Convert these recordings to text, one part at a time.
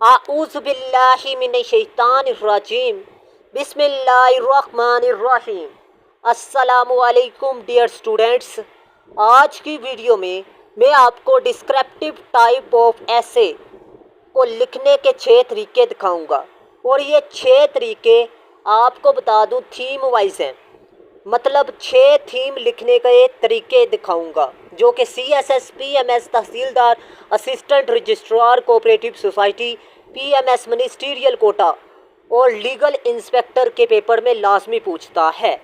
आऊज़ु बिल्लाहि मिनश्शैतानिर्रजीम बिस्मिल्लाहिर्रहमानिर्रहीम। अस्सलामु अलैकुम डियर स्टूडेंट्स। आज की वीडियो में मैं आपको डिस्क्रिप्टिव टाइप ऑफ ऐसे को लिखने के 6 तरीके दिखाऊंगा और ये 6 तरीके आपको बता दूं थीम वाइज हैं। मतलब 6 थीम लिखने के तरीके दिखाऊंगा जो कि CSS, PMS, tehsildar, assistant registrar cooperative society, PMS ministerial quota और लीगल इंस्पेक्टर के पेपर में लाजमी पूछता है।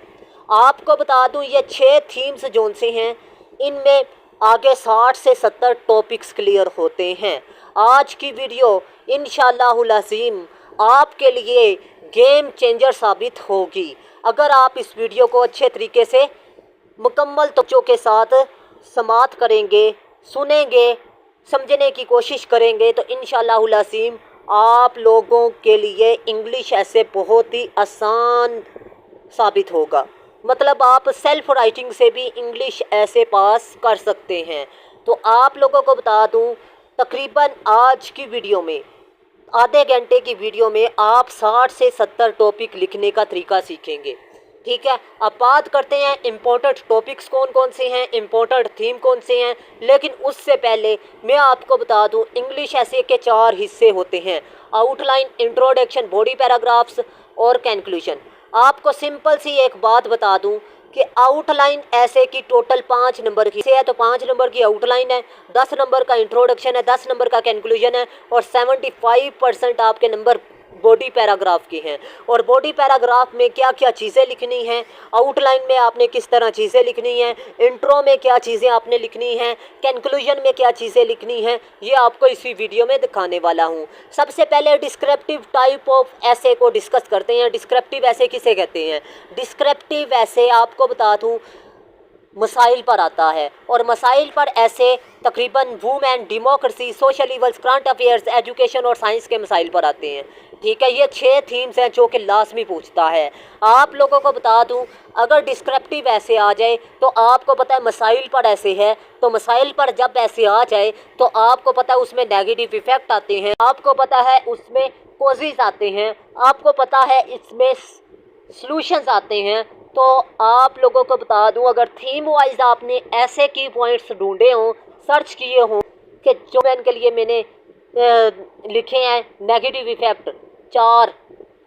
आपको बता दूं ये 6 थीम्स जोन से हैं, इनमें आगे 60 से 70 टॉपिक्स क्लियर होते हैं। आज की वीडियो इंशाअल्लाहुल अज़ीम आपके लिए गेम चेंजर साबित होगी। अगर आप इस वीडियो को अच्छे तरीके से मुकम्मल तवज्जो के साथ समाअत करेंगे, सुनेंगे, समझने की कोशिश करेंगे तो इंशाअल्लाहुल अज़ीम आप लोगों के लिए इंग्लिश ऐसे बहुत ही आसान साबित होगा। मतलब आप सेल्फ राइटिंग से भी इंग्लिश ऐसे पास कर सकते हैं। तो आप लोगों को बता दूं तकरीबन आज की वीडियो में, आधे घंटे की वीडियो में आप 60 से 70 टॉपिक लिखने का तरीका सीखेंगे। ठीक है, अब बात करते हैं इम्पोर्टेंट टॉपिक्स कौन कौन से हैं, इम्पोर्टेंट थीम कौन से हैं। लेकिन उससे पहले मैं आपको बता दूं इंग्लिश ऐसे के 4 हिस्से होते हैं: आउटलाइन, इंट्रोडक्शन, बॉडी पैराग्राफ्स और कंक्लूजन। आपको सिंपल सी एक बात बता दूं कि आउटलाइन ऐसे की टोटल 5 नंबर की है, तो 5 नंबर की आउटलाइन है, 10 नंबर का इंट्रोडक्शन है, 10 नंबर का कंक्लूजन है और 75% आपके नंबर बॉडी पैराग्राफ की हैं। और बॉडी पैराग्राफ में क्या क्या चीज़ें लिखनी हैं, आउटलाइन में आपने किस तरह चीज़ें लिखनी हैं, इंट्रो में क्या चीज़ें आपने लिखनी हैं, कंक्लूजन में क्या चीज़ें लिखनी हैं, ये आपको इसी वीडियो में दिखाने वाला हूँ। सबसे पहले डिस्क्रिप्टिव टाइप ऑफ ऐसे को डिस्कस करते हैं। डिस्क्रिप्टिव ऐसे किसे कहते हैं? डिस्क्रिप्टिव ऐसे आपको बता दूँ मसाइल पर आता है और मसाइल पर ऐसे तकरीबन women, democracy, social evils, current affairs, education और साइंस के मसाइल पर आते हैं। ठीक है, ये 6 थीम्स हैं जो कि लाजमी पूछता है। आप लोगों को बता दूं अगर डिस्क्रिप्टिव ऐसे आ जाए तो आपको पता है मसाइल पर ऐसे है, तो मसाइल पर जब ऐसे आ जाए तो आपको पता है उसमें नेगेटिव इफेक्ट आते हैं, आपको पता है उसमें कॉजेज आते हैं, आपको पता है इसमें सॉल्यूशंस आते हैं। तो आप लोगों को बता दूं अगर थीम वाइज आपने ऐसे की पॉइंट्स ढूंढे हों, सर्च किए हों कि जो मैंने के लिए मैंने लिखे हैं नेगेटिव इफेक्ट 4,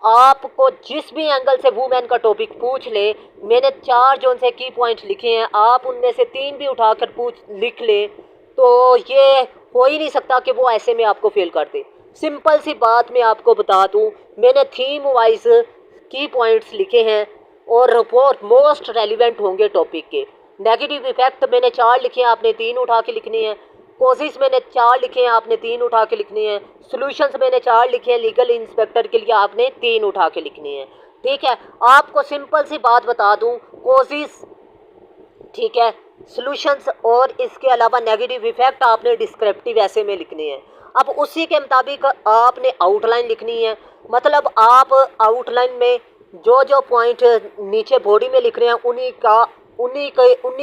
आपको जिस भी एंगल से वुमेन का टॉपिक पूछ ले, मैंने 4 जो से की पॉइंट्स लिखे हैं, आप उनमें से 3 भी उठाकर लिख ले तो ये हो ही नहीं सकता कि वो ऐसे में आपको फेल कर दे। सिंपल सी बात मैं आपको बता दूं मैंने थीम वाइज की पॉइंट्स लिखे हैं और बहुत मोस्ट रेलिवेंट होंगे टॉपिक के। नेगेटिव इफेक्ट मैंने 4 लिखे हैं, आपने 3 उठा के लिखनी है। कोशिश मैंने 4 लिखे हैं, आपने 3 उठा के लिखनी है। सॉल्यूशंस मैंने 4 लिखे हैं, लीगल इंस्पेक्टर के लिए आपने 3 उठा के लिखनी है। ठीक है, आपको सिंपल सी बात बता दूं कोशिश, ठीक है, सॉल्यूशंस और इसके अलावा नेगेटिव इफेक्ट आपने डिस्क्रिप्टिव ऐसे में लिखने हैं। अब उसी के मुताबिक आपने आउटलाइन लिखनी है। मतलब आप आउटलाइन में जो जो पॉइंट नीचे बॉडी में लिख रहे हैं उन्हीं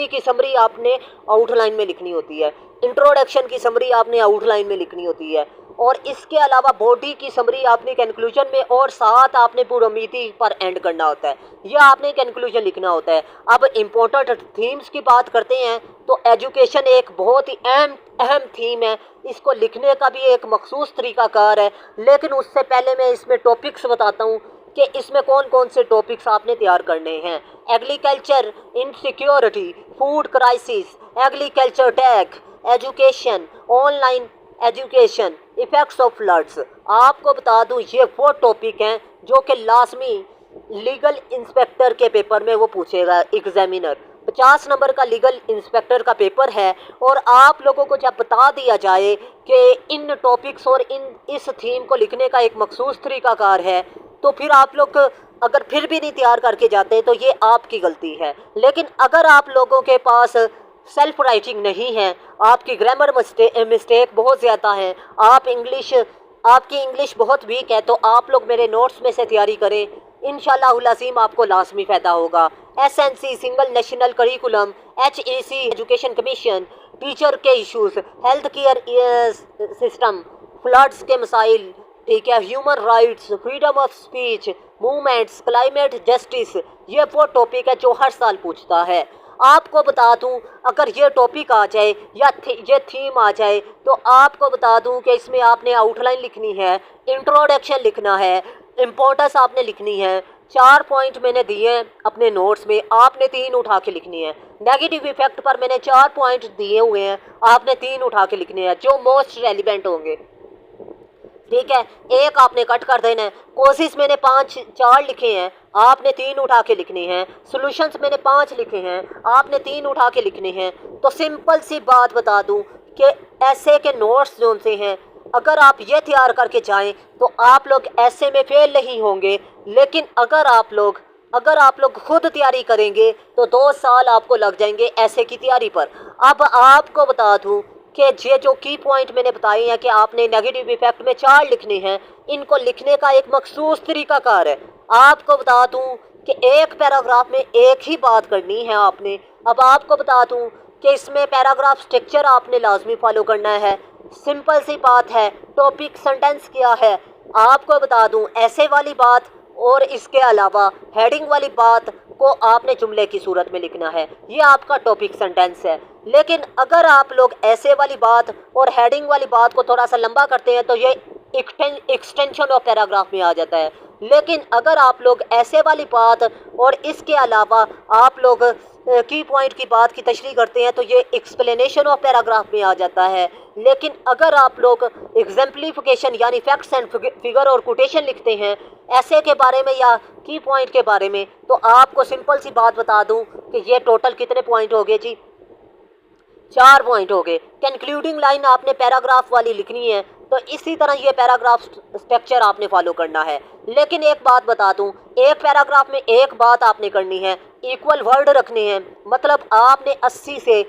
की समरी आपने आउटलाइन में लिखनी होती है। इंट्रोडक्शन की समरी आपने आउटलाइन में लिखनी होती है और इसके अलावा बॉडी की समरी आपने कंक्लूजन में और साथ आपने पूर्वमीति पर एंड करना होता है, यह आपने कंक्लूजन लिखना होता है। अब इम्पोर्टेंट थीम्स की बात करते हैं तो एजुकेशन एक बहुत ही अहम थीम है, इसको लिखने का भी एक मखसूस तरीकाकार है। लेकिन उससे पहले मैं इसमें टॉपिक्स बताता हूँ कि इसमें कौन कौन से टॉपिक्स आपने तैयार करने हैं। Agriculture, insecurity, food crisis, agriculture tag, education, online education, effects of floods. आपको बता दूं ये वो टॉपिक हैं जो कि लाजमी लीगल इंस्पेक्टर के पेपर में वो पूछेगा एग्जामिनर। 50 नंबर का लीगल इंस्पेक्टर का पेपर है और आप लोगों को जब बता दिया जाए कि इन टॉपिक्स और इस थीम को लिखने का एक मखसूस तरीकाकार है तो फिर आप लोग अगर फिर भी नहीं तैयार करके जाते तो ये आपकी गलती है। लेकिन अगर आप लोगों के पास सेल्फ राइटिंग नहीं है, आपकी ग्रामर मिस्टेक बहुत ज़्यादा है, आपकी इंग्लिश बहुत वीक है, तो आप लोग मेरे नोट्स में से तैयारी करें। इंशाअल्लाहुल अज़ीम आपको लाजमी फ़ायदा होगा। SNC single national curriculum, HEC education commission, teacher के issues, health care system, floods के मसाइल, ठीक है, human rights, freedom of speech, movements, climate justice, ये वो टॉपिक है जो हर साल पूछता है। आपको बता दूं, अगर ये टॉपिक आ जाए या ये थीम आ जाए तो आपको बता दूं कि इसमें आपने आउटलाइन लिखनी है, इंट्रोडक्शन लिखना है, इम्पोर्टेंस आपने लिखनी है। 4 पॉइंट मैंने दिए हैं अपने नोट्स में, आपने 3 उठा के लिखनी है। नेगेटिव इफेक्ट पर मैंने 4 पॉइंट दिए हुए हैं, आपने 3 उठा के लिखने हैं जो मोस्ट रेलिवेंट होंगे। ठीक है, एक आपने कट कर देना है। कोशिश मैंने 4 लिखे हैं, आपने 3 उठा के लिखने हैं। सॉल्यूशंस मैंने 5 लिखे हैं, आपने 3 उठा के लिखने हैं। तो सिंपल सी बात बता दूं कि ऐसे के नोट्स जो से हैं, अगर आप ये तैयार करके जाएं तो आप लोग ऐसे में फेल नहीं होंगे। लेकिन अगर आप लोग खुद तैयारी करेंगे तो 2 साल आपको लग जाएंगे ऐसे की तैयारी पर। अब आपको बता दूं कि ये जो की पॉइंट मैंने बताए हैं कि आपने नेगेटिव इफेक्ट में 4 लिखने हैं, इनको लिखने का एक मखसूस तरीकाकार है। आपको बता दूं कि एक पैराग्राफ में एक ही बात करनी है आपने। अब आपको बता दूं कि इसमें पैराग्राफ स्ट्रक्चर आपने लाजमी फॉलो करना है। सिंपल सी बात है, टॉपिक सेंटेंस क्या है, आपको बता दूं ऐसे वाली बात और इसके अलावा हेडिंग वाली बात को आपने जुमले की सूरत में लिखना है। ये आपका टॉपिक सेंटेंस है। लेकिन अगर आप लोग ऐसे वाली बात और हेडिंग वाली बात को थोड़ा सा लंबा करते हैं तो ये एक्सटेंशन ऑफ पैराग्राफ में आ जाता है। लेकिन अगर आप लोग ऐसे वाली बात और इसके अलावा आप लोग की पॉइंट की बात की तशरीह करते हैं तो ये एक्सप्लेनेशन ऑफ पैराग्राफ में आ जाता है। लेकिन अगर आप लोग एग्जाम्पलीफिकेशन यानी फैक्ट्स एंड फिगर और कोटेशन लिखते हैं ऐसे के बारे में या की पॉइंट के बारे में, तो आपको सिंपल सी बात बता दूं कि ये टोटल कितने पॉइंट हो गए जी, 4 पॉइंट हो गए। कंक्लूडिंग लाइन आपने पैराग्राफ वाली लिखनी है, तो इसी तरह ये पैराग्राफ स्ट्रक्चर आपने फॉलो करना है। लेकिन एक बात बता दूं, एक पैराग्राफ में एक बात आपने करनी है, इक्वल वर्ड रखने हैं। मतलब आपने 80 से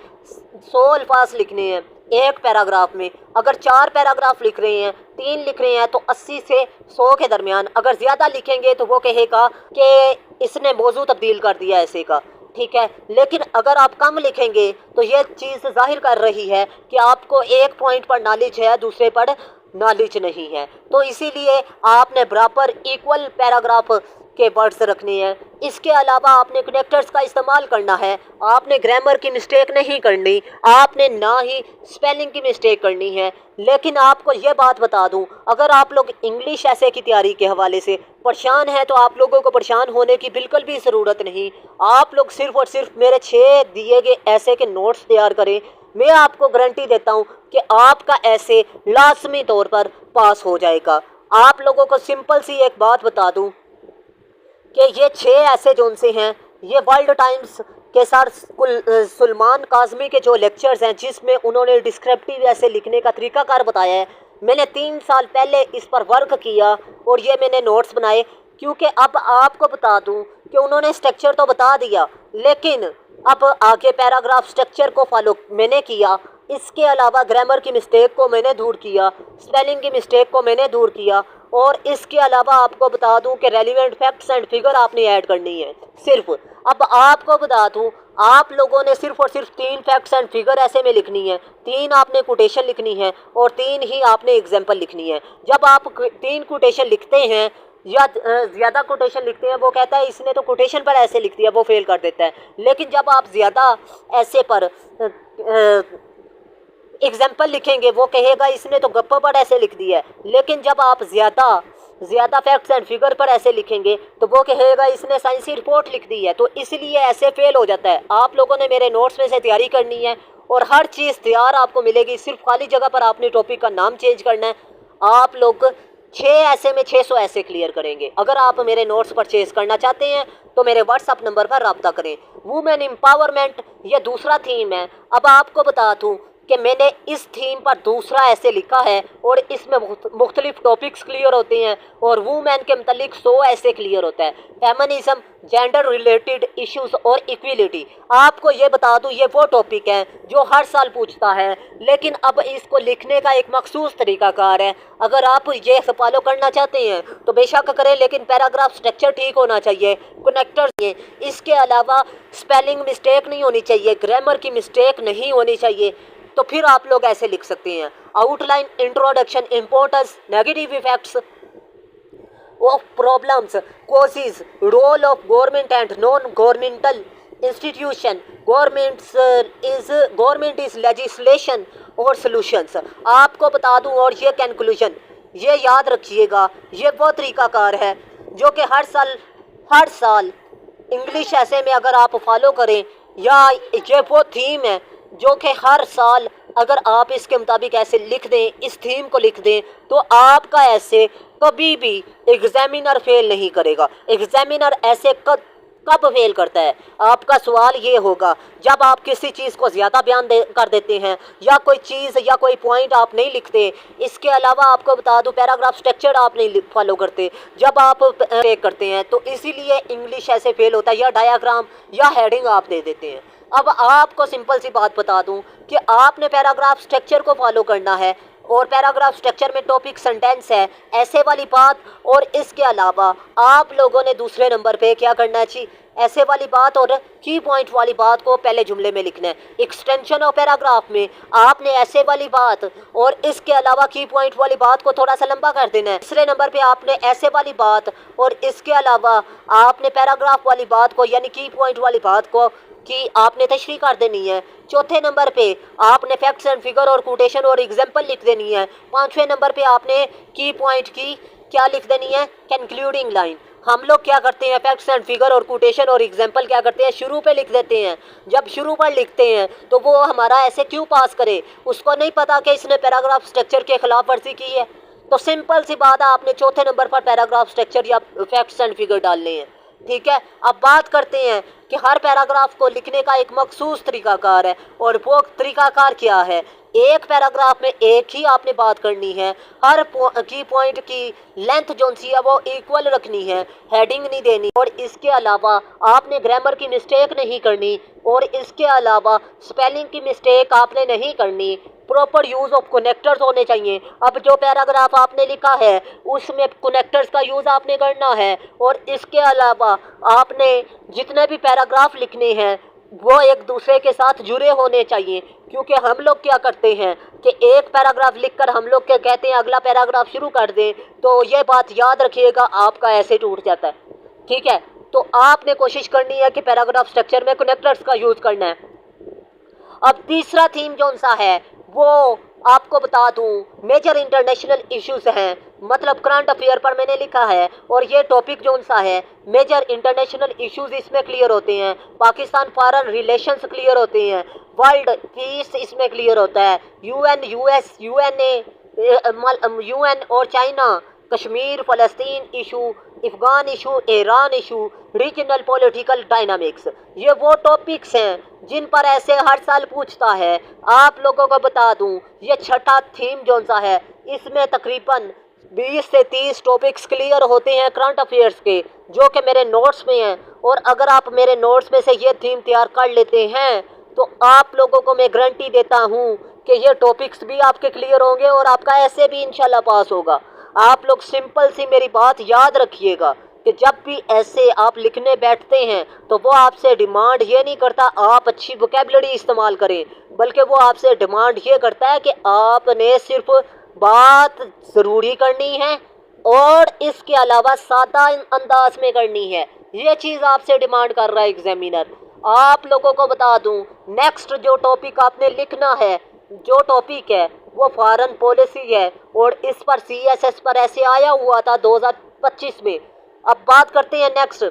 100 अल्फाज लिखने हैं एक पैराग्राफ में। अगर 4 पैराग्राफ लिख रहे हैं, 3 लिख रहे हैं, तो 80 से 100 के दरमियान। अगर ज़्यादा लिखेंगे तो वो कहेगा कि इसने मौजू तब्दील कर दिया ऐसे का। ठीक है, लेकिन अगर आप कम लिखेंगे तो ये चीज़ जाहिर कर रही है कि आपको एक पॉइंट पर नॉलेज है, दूसरे पर नॉलेज नहीं है। तो इसीलिए आपने बराबर इक्वल पैराग्राफ के वर्ड्स रखने हैं। इसके अलावा आपने कनेक्टर्स का इस्तेमाल करना है। आपने ग्रामर की मिस्टेक नहीं करनी, आपने ना ही स्पेलिंग की मिस्टेक करनी है। लेकिन आपको ये बात बता दूं, अगर आप लोग इंग्लिश ऐसे की तैयारी के हवाले से परेशान हैं तो आप लोगों को परेशान होने की बिल्कुल भी ज़रूरत नहीं। आप लोग सिर्फ़ और सिर्फ मेरे 6 दिए गए ऐसे के नोट्स तैयार करें। मैं आपको गारंटी देता हूं कि आपका ऐसे लाजमी तौर पर पास हो जाएगा। आप लोगों को सिंपल सी एक बात बता दूं कि ये 6 ऐसे जोन से हैं, ये वर्ल्ड टाइम्स के सर सलमान काज़मी के जो लेक्चर्स हैं जिसमें उन्होंने डिस्क्रिप्टिव ऐसे लिखने का तरीकाकार बताया है। मैंने 3 साल पहले इस पर वर्क किया और ये मैंने नोट्स बनाए। क्योंकि अब आपको बता दूं कि उन्होंने स्ट्रक्चर तो बता दिया, लेकिन अब आगे पैराग्राफ स्ट्रक्चर को फॉलो मैंने किया। इसके अलावा ग्रामर की मिस्टेक को मैंने दूर किया, स्पेलिंग की मिस्टेक को मैंने दूर किया। और इसके अलावा आपको बता दूं कि रेलिवेंट फैक्ट्स एंड फिगर आपने ऐड करनी है सिर्फ। अब आपको बता दूं, आप लोगों ने सिर्फ और सिर्फ 3 फैक्ट्स एंड फिगर ऐसे में लिखनी है, 3 आपने कोटेशन लिखनी है और 3 ही आपने एग्जाम्पल लिखनी है। जब आप 3 कोटेशन लिखते हैं या ज़्यादा कोटेशन लिखते हैं, वो कहता है इसने तो कोटेशन पर ऐसे लिख दिया, वो फेल कर देता है। लेकिन जब आप ज़्यादा ऐसे पर एग्जाम्पल लिखेंगे, वो कहेगा इसने तो गप्पा पर ऐसे लिख दिया है। लेकिन जब आप ज़्यादा फैक्ट्स एंड फिगर पर ऐसे लिखेंगे तो वो कहेगा इसने साइंसी रिपोर्ट लिख दी है। तो इसलिए ऐसे फेल हो जाता है। आप लोगों ने मेरे नोट्स में से तैयारी करनी है और हर चीज़ तैयार आपको मिलेगी। सिर्फ खाली जगह पर आपने टॉपिक का नाम चेंज करना है। आप लोग 6 ऐसे में 600 ऐसे क्लियर करेंगे। अगर आप मेरे नोट्स परचेज करना चाहते हैं तो मेरे व्हाट्सअप नंबर पर रब्ता करें। वुमेन एम्पावरमेंट ये दूसरा थीम है। अब आपको बता दूँ कि मैंने इस थीम पर दूसरा ऐसे लिखा है और इसमें मुख्तलिफ टॉपिक्स क्लियर होते हैं और वुमेन के मतलब 100 ऐसे क्लियर होता है। फेमिनिज्म, जेंडर रिलेटेड इश्यूज और इक्वलिटी। आपको ये बता दूं, ये वो टॉपिक है जो हर साल पूछता है, लेकिन अब इसको लिखने का एक मखसूस तरीकाकार है। अगर आप ये फॉलो करना चाहते हैं तो बेशक करें, लेकिन पैराग्राफ स्ट्रक्चर ठीक होना चाहिए, कनेक्टर। इसके अलावा स्पेलिंग मिस्टेक नहीं होनी चाहिए, ग्रामर की मिस्टेक नहीं होनी चाहिए। तो फिर आप लोग ऐसे लिख सकते हैं, outline, introduction, importance, negative effects of problems, causes, role of government and non-governmental institution, government is legislation और solutions। आपको बता दूं, और ये कंक्लूजन ये याद रखिएगा, ये वो तरीकाकार है जो कि हर साल इंग्लिश ऐसे में अगर आप फॉलो करें, या ये वो थीम है जो कि हर साल अगर आप इसके मुताबिक ऐसे लिख दें, इस थीम को लिख दें, तो आपका ऐसे कभी भी एग्जामिनर फेल नहीं करेगा। एग्जामिनर ऐसे कब फेल करता है? आपका सवाल ये होगा जब आप किसी चीज़ को ज़्यादा बयान कर देते हैं, या कोई चीज़ या कोई पॉइंट आप नहीं लिखते। इसके अलावा आपको बता दूं, पैराग्राफ स्ट्रक्चर आप नहीं फॉलो करते जब आप करते हैं, तो इसीलिए इंग्लिश ऐसे फेल होता है। या डायाग्राम या हेडिंग आप दे देते हैं। अब आपको सिंपल सी बात बता दूं कि आपने पैराग्राफ स्ट्रक्चर को फॉलो करना है, और पैराग्राफ स्ट्रक्चर में टॉपिक सेंटेंस है, ऐसे वाली बात, और इसके अलावा आप लोगों ने दूसरे नंबर पे क्या करना चाहिए, ऐसे वाली बात और की पॉइंट वाली बात को पहले जुमले में लिखना है। एक्सटेंशन ऑफ पैराग्राफ में आपने ऐसे वाली बात और इसके अलावा की पॉइंट वाली बात को थोड़ा सा लंबा कर देना है। तीसरे नंबर पे आपने ऐसे वाली बात और इसके अलावा आपने पैराग्राफ वाली बात को यानी की पॉइंट वाली बात को कि आपने तशरीह कर देनी है। चौथे नंबर पे आपने फैक्ट्स एंड फिगर और कोटेशन और एग्जांपल लिख देनी है। पांचवें नंबर पे आपने की पॉइंट की क्या लिख देनी है, कंक्लूडिंग लाइन। हम लोग क्या करते हैं, फैक्ट्स एंड फिगर और कोटेशन और एग्जांपल क्या करते हैं, शुरू पे लिख देते हैं। जब शुरू पर लिखते हैं तो वो हमारा ऐसे क्यों पास करे, उसको नहीं पता कि इसने पैराग्राफ स्ट्रक्चर के खिलाफ वर्जी की है। तो सिंपल सी बात है, आपने चौथे नंबर पर पैराग्राफ स्ट्रक्चर या फैक्ट्स एंड फिगर डालने हैं। ठीक है, अब बात करते हैं कि हर पैराग्राफ को लिखने का एक मखसूस तरीकाकार है, और वो तरीकाकार क्या है। एक पैराग्राफ में एक ही आपने बात करनी है, हर की पॉइंट की लेंथ जो सी है वो इक्वल रखनी है, हेडिंग नहीं देनी, और इसके अलावा आपने ग्रामर की मिस्टेक नहीं करनी, और इसके अलावा स्पेलिंग की मिस्टेक आपने नहीं करनी। प्रॉपर यूज़ ऑफ कनेक्टर्स होने चाहिए। अब जो पैराग्राफ आपने लिखा है उसमें कनेक्टर्स का यूज़ आपने करना है, और इसके अलावा आपने जितने भी पैराग्राफ लिखने हैं वो एक दूसरे के साथ जुड़े होने चाहिए। क्योंकि हम लोग क्या करते हैं कि एक पैराग्राफ लिखकर हम लोग क्या कहते हैं अगला पैराग्राफ शुरू कर दें, तो ये बात याद रखिएगा आपका ऐसे टूट जाता है। ठीक है, तो आपने कोशिश करनी है कि पैराग्राफ स्ट्रक्चर में कनेक्टर्स का यूज़ करना है। अब तीसरा थीम जो सा है वो आपको बता दूं, मेजर इंटरनेशनल इश्यूज हैं, मतलब करंट अफेयर पर मैंने लिखा है, और ये टॉपिक जो सा है मेजर इंटरनेशनल इश्यूज इसमें क्लियर होते हैं। पाकिस्तान फॉरेन रिलेशंस क्लियर होते हैं, वर्ल्ड पीस इसमें क्लियर होता है, यूएन, यूएस, यूएन और चाइना, कश्मीर, फ़लस्तीन issue, Afghan issue, Iran issue, regional political dynamics, ये वो टॉपिक्स हैं जिन पर ऐसे हर साल पूछता है। आप लोगों को बता दूं, ये छठा थीम जो सा है इसमें तकरीबन 20 से 30 टॉपिक्स क्लियर होते हैं करंट अफेयर्स के, जो कि मेरे नोट्स में हैं। और अगर आप मेरे नोट्स में से ये थीम तैयार कर लेते हैं तो आप लोगों को मैं गारंटी देता हूँ कि ये टॉपिक्स भी आपके क्लियर होंगे और आपका ऐसे भी इंशाल्लाह पास होगा। आप लोग सिंपल सी मेरी बात याद रखिएगा कि जब भी ऐसे आप लिखने बैठते हैं तो वो आपसे डिमांड ये नहीं करता आप अच्छी वोकैबुलरी इस्तेमाल करें, बल्कि वो आपसे डिमांड ये करता है कि आपने सिर्फ बात ज़रूरी करनी है और इसके अलावा सादा अंदाज में करनी है। ये चीज़ आपसे डिमांड कर रहा है एग्जामिनर। आप लोगों को बता दूं, नेक्स्ट जो टॉपिक आपने लिखना है, जो टॉपिक है वो फॉरेन पॉलिसी है, और इस पर CSS पर ऐसे आया हुआ था 2025 में। अब बात करते हैं नेक्स्ट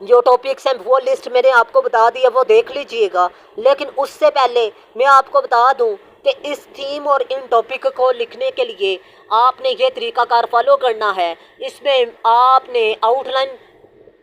जो टॉपिक्स हैं, वो लिस्ट मैंने आपको बता दी है, वो देख लीजिएगा। लेकिन उससे पहले मैं आपको बता दूं कि इस थीम और इन टॉपिक को लिखने के लिए आपने ये तरीकाकार फॉलो करना है। इसमें आपने आउटलाइन,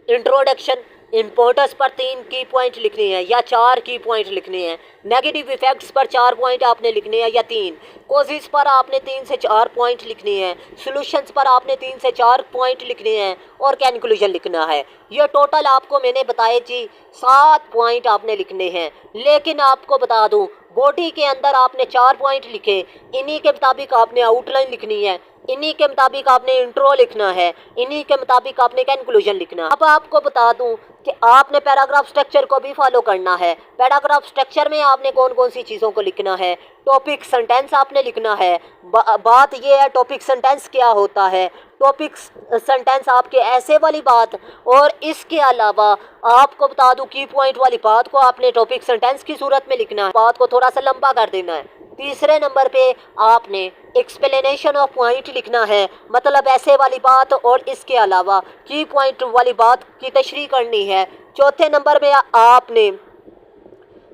इंट्रोडक्शन, इम्पोर्टेंस पर 3 की पॉइंट लिखने हैं या 4 की पॉइंट लिखने हैं, नेगेटिव इफेक्ट्स पर 4 पॉइंट आपने लिखने हैं या 3, कॉजेज पर आपने 3 से 4 पॉइंट लिखने हैं, सॉल्यूशंस पर आपने 3 से 4 पॉइंट लिखने हैं, और कंक्लूजन लिखना है। ये टोटल आपको मैंने बताए जी 7 पॉइंट आपने लिखने हैं। लेकिन आपको बता दूं, बॉडी के अंदर आपने 4 पॉइंट लिखे, इन्हीं के मुताबिक आपने आउटलाइन लिखनी है। इन्हीं के मुताबिक आपने इंट्रो लिखना है, इन्हीं के मुताबिक आपने कंक्लूजन लिखना है। अब आपको बता दूं कि आपने पैराग्राफ स्ट्रक्चर को भी फॉलो करना है। पैराग्राफ स्ट्रक्चर में आपने कौन कौन सी चीज़ों को लिखना है, टॉपिक सेंटेंस आपने लिखना है। बात ये है टॉपिक सेंटेंस क्या होता है। टॉपिक सेंटेंस आपके ऐसे वाली बात, और इसके अलावा आपको बता दूं की पॉइंट वाली बात को आपने टॉपिक सेंटेंस की सूरत में लिखना है, बात को थोड़ा सा लंबा कर देना है। तीसरे नंबर पे आपने एक्सप्लेनेशन ऑफ पॉइंट लिखना है, मतलब ऐसे वाली बात और इसके अलावा की पॉइंट वाली बात की तशरीह करनी है। चौथे नंबर में आपने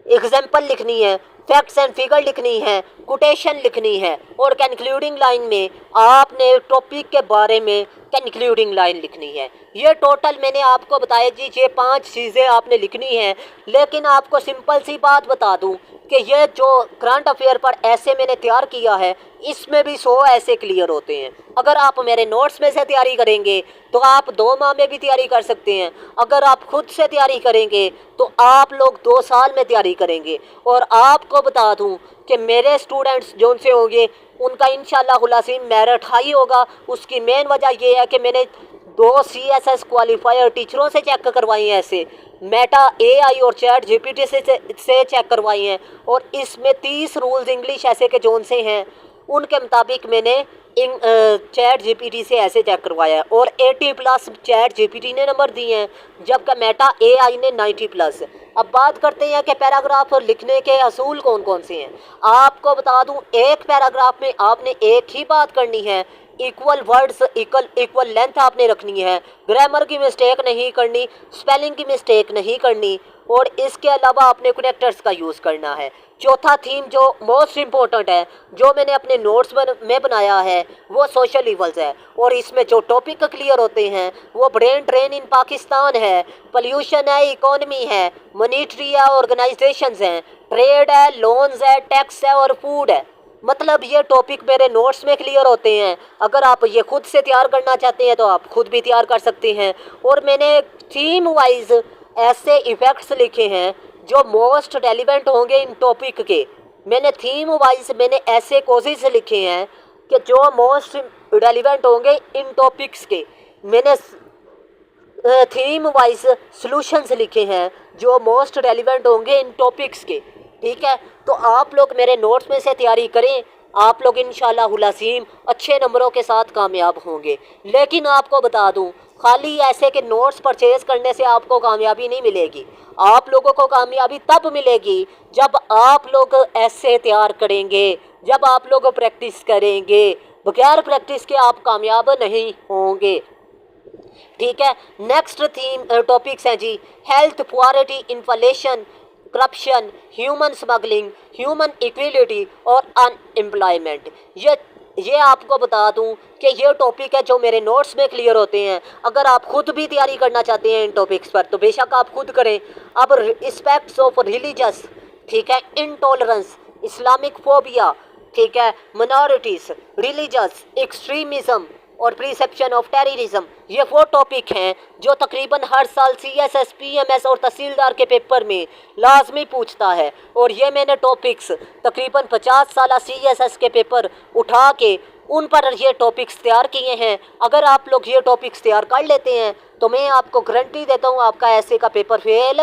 एग्जाम्पल लिखनी है, फैक्ट्स एंड फिगर लिखनी है, कोटेशन लिखनी है, और कंक्लूडिंग लाइन में आपने टॉपिक के बारे में कंक्लूडिंग लाइन लिखनी है। ये टोटल मैंने आपको बताया जी, ये 5 चीज़ें आपने लिखनी है। लेकिन आपको सिंपल सी बात बता दूं कि ये जो करंट अफेयर पर ऐसे मैंने तैयार किया है, इसमें भी 100 ऐसे क्लियर होते हैं। अगर आप मेरे नोट्स में से तैयारी करेंगे तो आप 2 माह में भी तैयारी कर सकते हैं। अगर आप खुद से तैयारी करेंगे तो आप लोग 2 साल में तैयारी करेंगे। और आपको बता दूं कि मेरे स्टूडेंट्स जो उनसे होंगे उनका इंशाल्लाह हुलासीम मेरिट हाई होगा। उसकी मेन वजह ये है कि मैंने 2 CSS क्वालिफायर टीचरों से चेक करवाई हैं, ऐसे मेटा AI और चैट GPT से चेक करवाई हैं। और इसमें 30 रूल्स इंग्लिश ऐसे के जोन से हैं, उनके मुताबिक मैंने चैट GPT से ऐसे चेक करवाया है। और 80+ चैट GPT ने नंबर दिए हैं, जबकि मेटा AI ने 90+। अब बात करते हैं कि पैराग्राफ लिखने के असूल कौन कौन से हैं। आपको बता दूं, एक पैराग्राफ में आपने एक ही बात करनी है, इक्वल वर्ड्स इक्वल लेंथ आपने रखनी है, ग्रामर की मिस्टेक नहीं करनी, स्पेलिंग की मिस्टेक नहीं करनी, और इसके अलावा आपने कनेक्टर्स का यूज़ करना है। चौथा थीम जो मोस्ट इम्पोर्टेंट है, जो मैंने अपने नोट्स में बनाया है, वो सोशल इवल्स है। और इसमें जो टॉपिक क्लियर होते हैं वो ब्रेन ड्रेन इन पाकिस्तान है, पोल्यूशन है, इकोनॉमी है, मॉनेटरी है, ऑर्गेनाइजेशंस हैं, ट्रेड है, लोन्स है, टैक्स है और फूड है। मतलब ये टॉपिक मेरे नोट्स में क्लियर होते हैं। अगर आप ये खुद से तैयार करना चाहते हैं तो आप खुद भी तैयार कर सकते हैं। और मैंने थीम वाइज ऐसे इफ़ेक्ट्स लिखे हैं जो मोस्ट रेलिवेंट होंगे इन टॉपिक के। मैंने थीम वाइज मैंने ऐसे कोजेस लिखे हैं कि जो मोस्ट रेलिवेंट होंगे इन टॉपिक्स के। मैंने थीम वाइज सॉल्यूशंस लिखे हैं जो मोस्ट रेलिवेंट होंगे इन टॉपिक्स के। ठीक है, तो आप लोग मेरे नोट्स में से तैयारी करें, आप लोग इंशाल्लाह हुलासीम अच्छे नंबरों के साथ कामयाब होंगे। लेकिन आपको बता दूं, खाली ऐसे के नोट्स परचेज करने से आपको कामयाबी नहीं मिलेगी। आप लोगों को कामयाबी तब मिलेगी जब आप लोग ऐसे तैयार करेंगे, जब आप लोग प्रैक्टिस करेंगे। बगैर प्रैक्टिस के आप कामयाब नहीं होंगे। ठीक है, नेक्स्ट थीम टॉपिक्स हैं जी, health, poverty, inflation, corruption, human smuggling, human equality और अनएम्प्लॉयमेंट। ये आपको बता दूं कि ये टॉपिक है जो मेरे नोट्स में क्लियर होते हैं। अगर आप खुद भी तैयारी करना चाहते हैं इन टॉपिक्स पर तो बेशक आप खुद करें। अब एस्पेक्ट्स ऑफ रिलीजियस, ठीक है, इंटॉलरेंस, इस्लामिक फोबिया, ठीक है, माइनॉरिटीज़, रिलीजियस एक्सट्रीमिज़म और प्रिसेप्शन ऑफ टेररिज्म, ये वो टॉपिक हैं जो तकरीबन हर साल CSS, PMS और तहसीलदार के पेपर में लाजमी पूछता है। और ये मैंने टॉपिक्स तकरीबन 50 साल CSS के पेपर उठा के उन पर ये टॉपिक्स तैयार किए हैं। अगर आप लोग ये टॉपिक्स तैयार कर लेते हैं तो मैं आपको गारंटी देता हूँ आपका ऐसे का पेपर फेल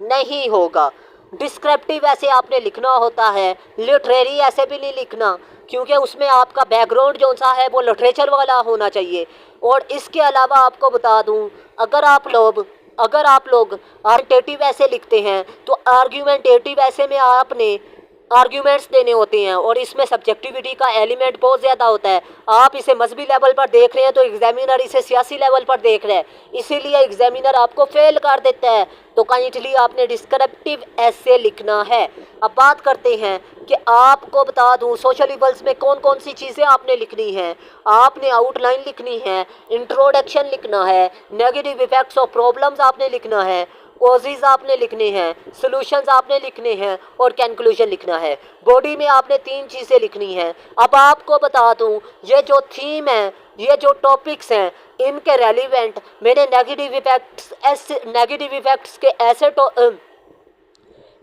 नहीं होगा। डिस्क्रिप्टिव ऐसे आपने लिखना होता है, लिटरेरी ऐसे भी नहीं लिखना, क्योंकि उसमें आपका बैकग्राउंड जो सा है वो लिटरेचर वाला होना चाहिए। और इसके अलावा आपको बता दूं, अगर आप लोग आर्गुमेंटेटिव ऐसे लिखते हैं तो आर्गुमेंटेटिव ऐसे में आपने आर्ग्यूमेंट्स देने होते हैं और इसमें सब्जेक्टिविटी का एलिमेंट बहुत ज़्यादा होता है। आप इसे मजहबी लेवल पर देख रहे हैं तो एग्जामिनर इसे सियासी लेवल पर देख रहे हैं, इसीलिए एग्जामिनर आपको फेल कर देता है। तो काइंडली आपने डिस्क्रिप्टिव ऐसे लिखना है। अब बात करते हैं कि आपको बता दूं सोशल इवल्स में कौन कौन सी चीज़ें आपने लिखनी है। आपने आउटलाइन लिखनी है, इंट्रोडक्शन लिखना है, नेगेटिव इफेक्ट्स ऑफ प्रॉब्लम्स आपने लिखना है, कॉजेज आपने लिखने हैं, सॉल्यूशंस आपने लिखने हैं और कंक्लूजन लिखना है। बॉडी में आपने 3 चीज़ें लिखनी हैं। अब आपको बता दूं ये जो थीम है, ये जो टॉपिक्स हैं, इनके रेलिवेंट मैंने नेगेटिव इफेक्ट्स के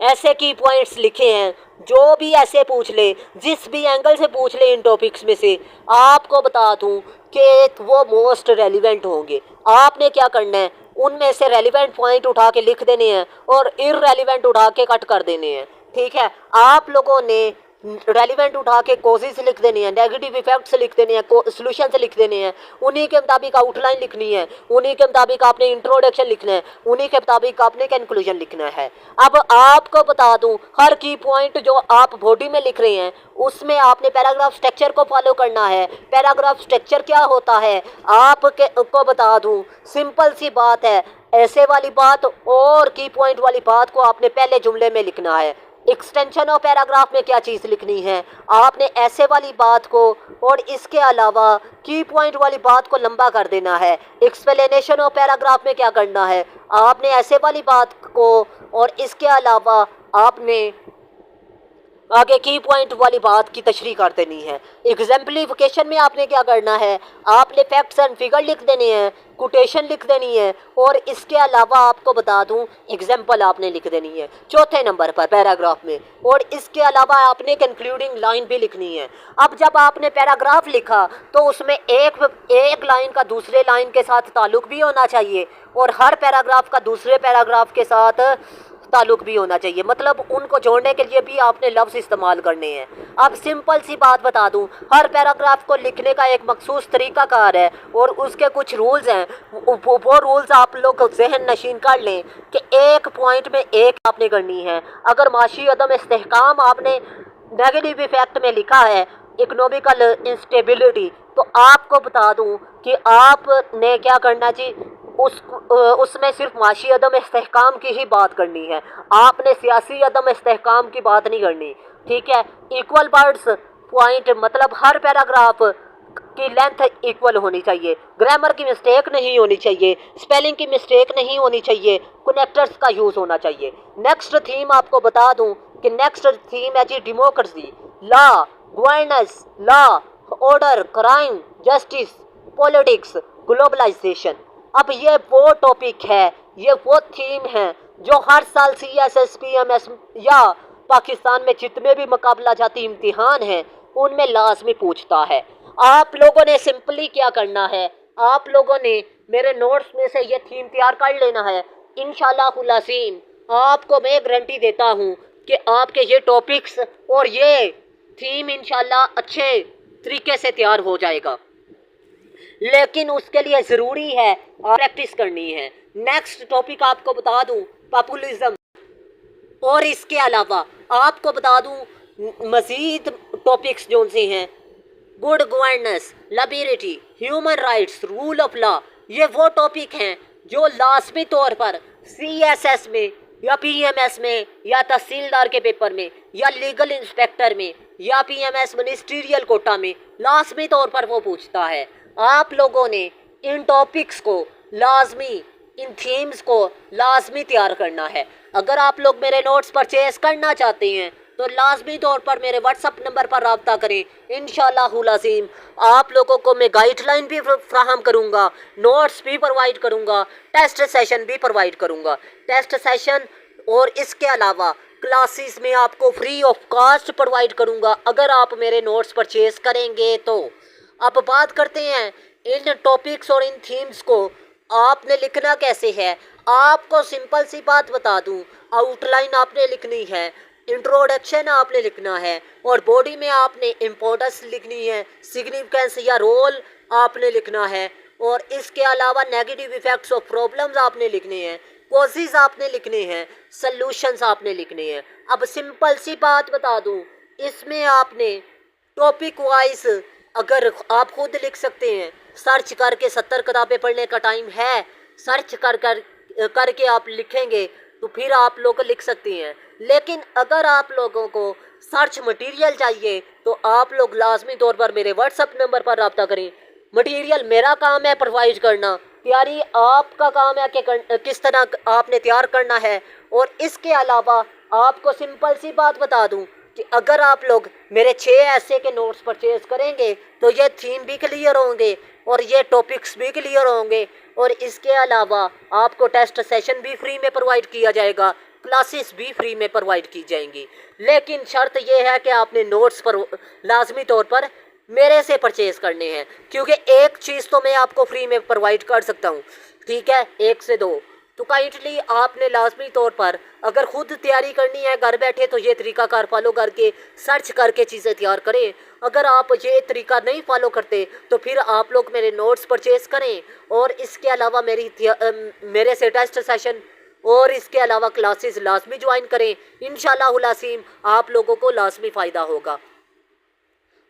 ऐसे की पॉइंट्स लिखे हैं, जो भी ऐसे पूछ ले, जिस भी एंगल से पूछ ले इन टॉपिक्स में से, आपको बता दूं कि वो मोस्ट रेलिवेंट होंगे। आपने क्या करना है, उनमें से रेलिवेंट पॉइंट उठा के लिख देने हैं और इररेलिवेंट उठा के कट कर देने हैं। ठीक है, आप लोगों ने रेलिवेंट उठा के कोजेस लिख देनी है, नेगेटिव इफेक्ट्स लिख देने हैं, सोल्यूशन लिख देने हैं, उन्हीं के मुताबिक आउटलाइन लिखनी है, उन्हीं के मुताबिक आपने इंट्रोडक्शन लिखना है, उन्हीं के मुताबिक आपने कंक्लूजन लिखना है। अब आपको बता दूं, हर की पॉइंट जो आप बॉडी में लिख रहे हैं उसमें आपने पैराग्राफ स्ट्रक्चर को फॉलो करना है। पैराग्राफ स्ट्रक्चर क्या होता है आपको बता दूं, सिंपल सी बात है, ऐसे वाली बात और की पॉइंट वाली बात को आपने पहले जुमले में लिखना है। एक्सटेंशन ऑफ पैराग्राफ में क्या चीज़ लिखनी है, आपने ऐसे वाली बात को और इसके अलावा की पॉइंट वाली बात को लंबा कर देना है। एक्सप्लेनेशन ऑफ पैराग्राफ में क्या करना है, आपने ऐसे वाली बात को और इसके अलावा आपने आगे की पॉइंट वाली बात की तशरीह कर देनी है। एग्जाम्पलीफिकेशन में आपने क्या करना है, आपने फैक्ट्स एंड फिगर लिख देने हैं, कोटेशन लिख देनी है और इसके अलावा आपको बता दूं एग्जाम्पल आपने लिख देनी है चौथे नंबर पर पैराग्राफ में, और इसके अलावा आपने कंक्लूडिंग लाइन भी लिखनी है। अब जब आपने पैराग्राफ लिखा तो उसमें एक लाइन का दूसरे लाइन के साथ ताल्लुक भी होना चाहिए और हर पैराग्राफ का दूसरे पैराग्राफ के साथ ताल्लुक भी होना चाहिए, मतलब उनको जोड़ने के लिए भी आपने लफ्ज़ इस्तेमाल करने हैं। अब सिंपल सी बात बता दूं, हर पैराग्राफ को लिखने का एक मखसूस तरीक़ाकार है और उसके कुछ रूल्स हैं। वो रूल्स आप लोग जहन नशीन कर लें कि एक पॉइंट में एक आपने करनी है। अगर माशी अदम इस्तेहकाम आपने नेगेटिव इफेक्ट में लिखा है, इकोनॉमिकल इंस्टेबिलिटी, तो आपको बता दूं कि आपने क्या करना चाहिए, उसमें सिर्फ माशी अदम इस्तेहकाम की ही बात करनी है, आपने सियासी अदम इस्तेहकाम की बात नहीं करनी। ठीक है, इक्वल वर्ड्स पॉइंट, मतलब हर पैराग्राफ की लेंथ इक्वल होनी चाहिए, ग्रामर की मिस्टेक नहीं होनी चाहिए, स्पेलिंग की मिस्टेक नहीं होनी चाहिए, कनेक्टर्स का यूज़ होना चाहिए। नेक्स्ट थीम आपको बता दूं कि नेक्स्ट थीम है जी democracy, law, governance, law, order, crime, justice, politics, globalisation. अब ये वो टॉपिक है, ये वो थीम है जो हर साल CSS PMS या पाकिस्तान में जितने भी मुकाबला जाती इम्तिहान हैं उनमें लाजमी पूछता है। आप लोगों ने सिंपली क्या करना है, आप लोगों ने मेरे नोट्स में से ये थीम तैयार कर लेना है। इंशाअल्लाहुल अज़ीम आपको मैं गारंटी देता हूँ कि आपके ये टॉपिक्स और ये थीम इंशाअल्लाह अच्छे तरीके से तैयार हो जाएगा, लेकिन उसके लिए ज़रूरी है प्रैक्टिस करनी है। नेक्स्ट टॉपिक आपको बता दूं पॉपुलिज्म, और इसके अलावा आपको बता दूं मज़ीद टॉपिक्स जो से हैं good governance, liberty, human rights, rule of law. ये वो टॉपिक हैं जो लाजमी तौर पर CSS में या PMS में या तहसीलदार के पेपर में या लीगल इंस्पेक्टर में या PMS मिनिस्ट्रियल कोटा में लाजमी तौर पर वो पूछता है। आप लोगों ने इन टॉपिक्स को लाजमी, इन थीम्स को लाजमी तैयार करना है। अगर आप लोग मेरे नोट्स परचेज़ करना चाहते हैं तो लाजमी तौर पर मेरे व्हाट्सअप नंबर पर रब्ता करें। इंशाअल्लाहुल अज़ीम आप लोगों को मैं गाइडलाइन भी फ्राहम करूँगा, नोट्स भी प्रोवाइड करूँगा, टेस्ट सेशन भी प्रोवाइड करूँगा। टेस्ट सेशन और इसके अलावा क्लासेस में आपको फ्री ऑफ कॉस्ट प्रोवाइड करूँगा अगर आप मेरे नोट्स परचेज़ करेंगे तो। अब बात करते हैं इन टॉपिक्स और इन थीम्स को आपने लिखना कैसे है। आपको सिंपल सी बात बता दूं, आउटलाइन आपने लिखनी है, इंट्रोडक्शन आपने लिखना है और बॉडी में आपने इम्पोर्टेंस लिखनी है, सिग्निफिकेंस या रोल आपने लिखना है और इसके अलावा नेगेटिव इफेक्ट्स ऑफ प्रॉब्लम्स आपने लिखने हैं, कॉजेज आपने लिखने हैं, सल्यूशंस आपने लिखने हैं। अब सिंपल सी बात बता दूं, इसमें आपने टॉपिक वाइज अगर आप खुद लिख सकते हैं, सर्च करके 70 किताबें पढ़ने का टाइम है, सर्च करके आप लिखेंगे तो फिर आप लोग लिख सकते हैं। लेकिन अगर आप लोगों को सर्च मटेरियल चाहिए तो आप लोग लाजमी तौर पर मेरे व्हाट्सअप नंबर पर रब्ता करें। मटेरियल मेरा काम है प्रोवाइड करना, तैयारी आपका काम है कि किस तरह आपने तैयार करना है। और इसके अलावा आपको सिंपल सी बात बता दूं कि अगर आप लोग मेरे 6 ऐसे के नोट्स परचेज़ करेंगे तो ये थीम भी क्लियर होंगे और ये टॉपिक्स भी क्लियर होंगे और इसके अलावा आपको टेस्ट सेशन भी फ्री में प्रोवाइड किया जाएगा। क्लासेस भी फ्री में प्रोवाइड की जाएंगी। लेकिन शर्त यह है कि आपने नोट्स पर लाजमी तौर पर मेरे से परचेज करने हैं, क्योंकि एक चीज़ तो मैं आपको फ्री में प्रोवाइड कर सकता हूँ, ठीक है, 1 से 2। तो काइंडली आपने लाजमी तौर पर अगर खुद तैयारी करनी है घर बैठे तो ये तरीकाकार फॉलो करके सर्च करके चीज़ें तैयार करें। अगर आप ये तरीका नहीं फॉलो करते तो फिर आप लोग मेरे नोट्स परचेज करें, और इसके अलावा मेरे से टेस्ट सेशन और इसके अलावा क्लासेस लाजमी ज्वाइन करें। इंशाअल्लाह अज़ीम आप लोगों को लाजमी फ़ायदा होगा।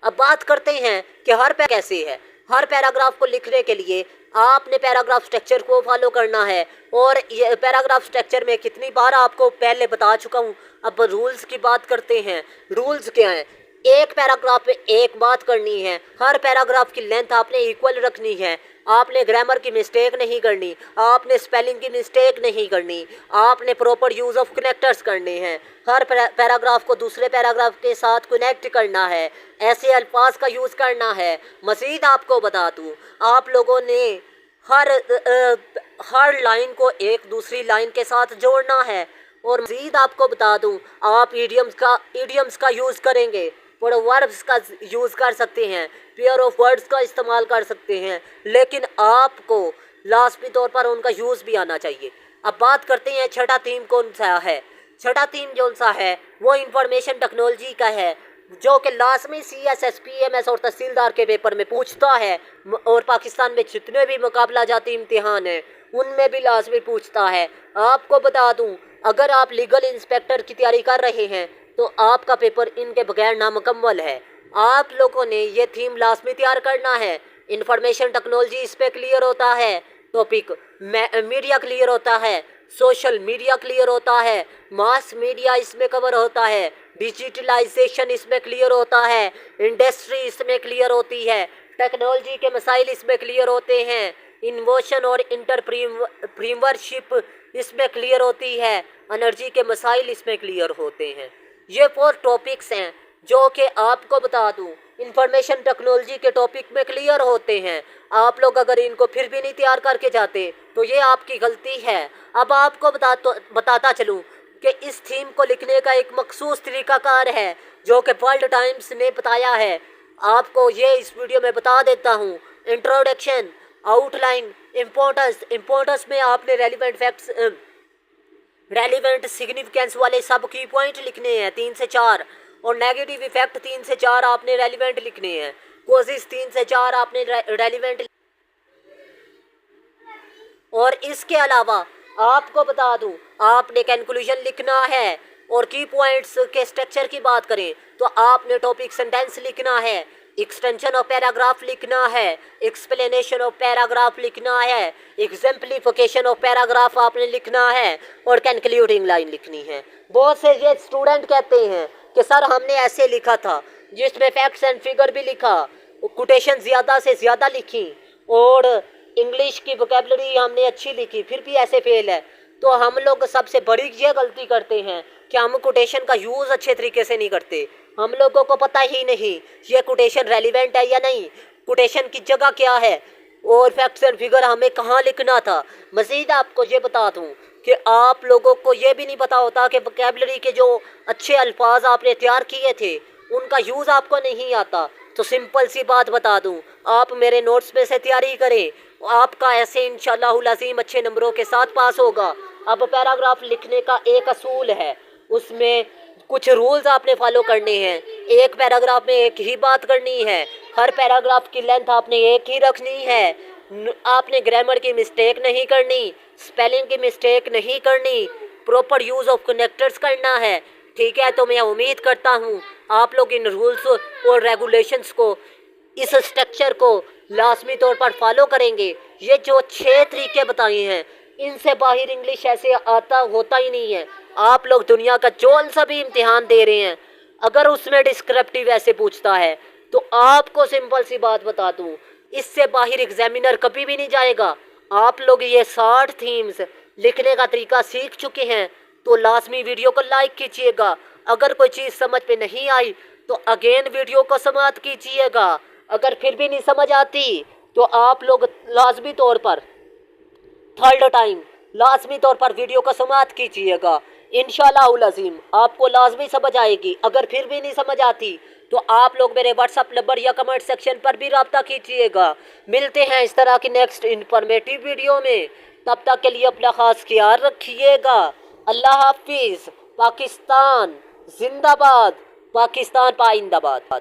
अब बात करते हैं कि हर कैसे है। हर पैराग्राफ को लिखने के लिए आपने पैराग्राफ स्ट्रक्चर को फॉलो करना है, और ये पैराग्राफ स्ट्रक्चर में कितनी बार आपको पहले बता चुका हूँ। अब रूल्स की बात करते हैं। रूल्स क्या हैं? एक पैराग्राफ में एक बात करनी है, हर पैराग्राफ की लेंथ आपने इक्वल रखनी है, आपने ग्रामर की मिस्टेक नहीं करनी, आपने स्पेलिंग की मिस्टेक नहीं करनी, आपने प्रॉपर यूज़ ऑफ कनेक्टर्स करने हैं, हर पैराग्राफ को दूसरे पैराग्राफ के साथ कनेक्ट करना है, ऐसे अल्फाज का यूज़ करना है। मज़ीद आपको बता दूँ, आप लोगों ने हर लाइन को एक दूसरी लाइन के साथ जोड़ना है। और मज़ीद आपको बता दूँ, आप इडियम्स का यूज़ करेंगे, वर्ब्स का यूज़ कर सकते हैं, पेयर ऑफ वर्ड्स का इस्तेमाल कर सकते हैं, लेकिन आपको लाजमी तौर पर उनका यूज़ भी आना चाहिए। अब बात करते हैं छठा थीम कौन सा है। छठा थीम कौन सा है वो इंफॉर्मेशन टेक्नोलॉजी का है, जो कि लाजमी CSS PMS और तहसीलदार के पेपर में पूछता है, और पाकिस्तान में जितने भी मुकाबला जाती इम्तिहान हैं उनमें भी लाजमी पूछता है। आपको बता दूं, अगर आप लीगल इंस्पेक्टर की तैयारी कर रहे हैं तो आपका पेपर इनके बगैर नामुकम्मल है। आप लोगों ने ये थीम लाजमी तैयार करना है। इंफॉर्मेशन टेक्नोलॉजी इस पर क्लियर होता है टॉपिक, मीडिया क्लियर होता है, सोशल मीडिया क्लियर होता है, मास मीडिया इसमें कवर होता है, डिजिटलाइजेशन इसमें क्लियर होता है, इंडस्ट्री इसमें क्लियर होती है, टेक्नोलॉजी के मसाइल इसमें क्लियर होते हैं, इन्वोशन और इंटरप्रीनरशिप इसमें क्लियर होती है, एनर्जी के मसाइल इसमें क्लियर होते हैं। ये 4 टॉपिक्स हैं जो कि आपको बता दूं इंफॉर्मेशन टेक्नोलॉजी के टॉपिक में क्लियर होते हैं। आप लोग अगर इनको फिर भी नहीं तैयार करके जाते तो ये आपकी गलती है। अब आपको बताता चलूं कि इस थीम को लिखने का एक मखसूस तरीकाकार है जो कि वर्ल्ड टाइम्स ने बताया है। आपको ये इस वीडियो में बता देता हूँ। इंट्रोडक्शन, आउटलाइन, इम्पोर्टेंस में आपने रेलिवेंट सिग्निफिकेंस वाले सब की पॉइंट लिखने हैं 3 से 4, और नेगेटिव इफेक्ट 3 से 4 आपने रेलिवेंट लिखने हैं, कोशिश 3 से 4 आपने रेलिवेंट। और इसके अलावा आपको बता दूं, आपने कंक्लूजन लिखना है, और की पॉइंट्स के स्ट्रक्चर की बात करें तो आपने टॉपिक सेंटेंस लिखना है, एक्सटेंशन ऑफ पैराग्राफ लिखना है, एक्सप्लेनेशन ऑफ पैराग्राफ लिखना है, एग्जाम्पलीफिकेशन ऑफ पैराग्राफ आपने लिखना है, और कंक्लूडिंग लाइन लिखनी है। बहुत से ये स्टूडेंट कहते हैं कि सर हमने ऐसे लिखा था जिसमें फैक्ट्स एंड फिगर भी लिखा, कोटेशन ज़्यादा से ज़्यादा लिखी, और इंग्लिश की वोकैबुलरी हमने अच्छी लिखी, फिर भी ऐसे फेल है। तो हम लोग सबसे बड़ी ये गलती करते हैं कि हम कोटेशन का यूज़ अच्छे तरीके से नहीं करते। हम लोगों को पता ही नहीं ये कोटेशन रेलिवेंट है या नहीं, कोटेशन की जगह क्या है, और फैक्ट्स एंड फिगर हमें कहाँ लिखना था। मज़ीद आपको ये बता दूँ कि आप लोगों को ये भी नहीं पता होता कि वोकैबुलरी के जो अच्छे अल्फाज आपने तैयार किए थे उनका यूज़ आपको नहीं आता। तो सिंपल सी बात बता दूं, आप मेरे नोट्स में से तैयारी करें, आपका ऐसे इंशाअल्लाह अज़ीम अच्छे नंबरों के साथ पास होगा। अब पैराग्राफ लिखने का एक असूल है, उसमें कुछ रूल्स आपने फॉलो करने हैं। एक पैराग्राफ में एक ही बात करनी है, हर पैराग्राफ की लेंथ आपने एक ही रखनी है, आपने ग्रामर की मिस्टेक नहीं करनी, स्पेलिंग की मिस्टेक नहीं करनी, प्रॉपर यूज़ ऑफ कनेक्टर्स करना है, ठीक है। तो मैं उम्मीद करता हूँ आप लोग इन रूल्स और रेगुलेशंस को, इस स्ट्रक्चर को लाजमी तौर पर फॉलो करेंगे। ये जो 6 तरीके बताए हैं इनसे बाहर इंग्लिश ऐसे होता ही नहीं है। आप लोग दुनिया का जो सा भी इम्तिहान दे रहे हैं, अगर उसमें डिस्क्रिप्टिव ऐसे पूछता है तो आपको सिंपल सी बात बता दूं, इससे बाहर एग्जामिनर कभी भी नहीं जाएगा। आप लोग ये 60 थीम्स लिखने का तरीका सीख चुके हैं तो लाजमी वीडियो को लाइक कीजिएगा। अगर कोई चीज़ समझ में नहीं आई तो अगेन वीडियो को समाप्त कीजिएगा। अगर फिर भी नहीं समझ आती तो आप लोग लाजमी तौर पर थर्ड टाइम लाजमी तौर पर वीडियो को समाप्त कीजिएगा। इंशाअल्लाहुल अज़ीम आपको लाजमी समझ आएगी। अगर फिर भी नहीं समझ आती तो आप लोग मेरे व्हाट्सअप नंबर या कमेंट सेक्शन पर भी रब्ता कीजिएगा। मिलते हैं इस तरह की नेक्स्ट इंफॉर्मेटिव वीडियो में। तब तक के लिए अपना खास ख्याल रखिएगा। अल्लाह हाफिज़। पाकिस्तान जिंदाबाद, पाकिस्तान पाइंदाबाद।